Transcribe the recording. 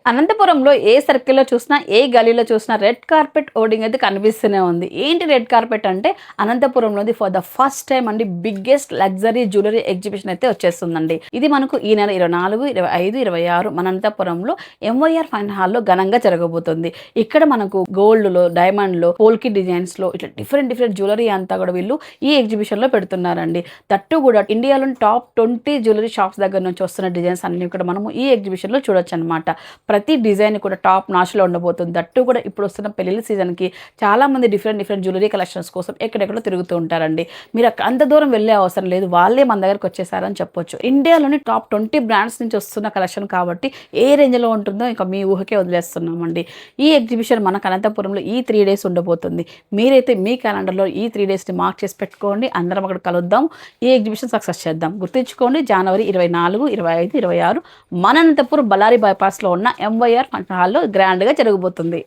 అనంతపురంలో ఏ సర్కిల్‌లో చూసినా, ఏ గల్లీలో చూసినా రెడ్ కార్పెట్ హోర్డింగ్ అయితే కనిపిస్తూనే ఉంది. ఏంటి రెడ్ కార్పెట్ అంటే అనంతపురంలోది ఫర్ ద ఫస్ట్ టైమ్ అండి బిగ్గెస్ట్ లగ్జరీ జ్యువెలరీ ఎగ్జిబిషన్ అయితే వచ్చేస్తుందండి. ఇది మనకు ఈ నెల 24, 25, 26 మన అనంతపురంలో ఎంవైఆర్ ఫైన్ హాల్‌లో ఘనంగా జరగబోతుంది. ఇక్కడ మనకు గోల్డ్‌లో, డైమండ్‌లో, పోల్కి డిజైన్స్‌లో ఇట్లా డిఫరెంట్ జ్యువెలరీ అంతా కూడా వీళ్ళు ఈ ఎగ్జిబిషన్‌లో పెడుతున్నారండి. దట్టు కూడా ఇండియాలోని టాప్ 20 జ్యువెలరీ షాప్స్ దగ్గర నుంచి వస్తున్న డిజైన్స్ అన్నీ కూడా మనము ఈ ఎగ్జిబిషన్‌లో చూడొచ్చనమాట. ప్రతి డిజైన్ కూడా టాప్ నాచ్‌లో ఉండబోతుంది. దట్టు కూడా ఇప్పుడు వస్తున్న పెళ్లిళ్ళ సీజన్‌కి చాలామంది డిఫరెంట్ జ్యువెలరీ కలెక్షన్స్ కోసం ఎక్కడెక్కడో తిరుగుతూ ఉంటారండి. మీరు అంత దూరం వెళ్ళే అవసరం లేదు. వాళ్ళే మన దగ్గరకు వచ్చేసారని చెప్పొచ్చు. ఇండియాలోని టాప్ 20 బ్రాండ్స్ నుంచి వస్తున్న కలెక్షన్ కాబట్టి ఏ రేంజ్‌లో ఉంటుందో ఇంకా మీ ఊహకే వదిలేస్తున్నామండి. ఈ ఎగ్జిబిషన్ మనకు అనంతపురంలో ఈ 3 డేస్ ఉండబోతుంది. మీరైతే మీ క్యాలెండర్‌లో ఈ 3 డేస్‌ని మార్క్ చేసి పెట్టుకోండి. అందరం అక్కడ కలుద్దాం. ఈ ఎగ్జిబిషన్ సక్సెస్ చేద్దాం. గుర్తుంచుకోండి జనవరి 24, 25, 26 మన అనంతపురం బళ్ళారి బైపాస్‌లో ఉన్న ఎంవైఆర్ ఫంక్షన్ హాల్‌లో గ్రాండ్‌గా జరగబోతుంది.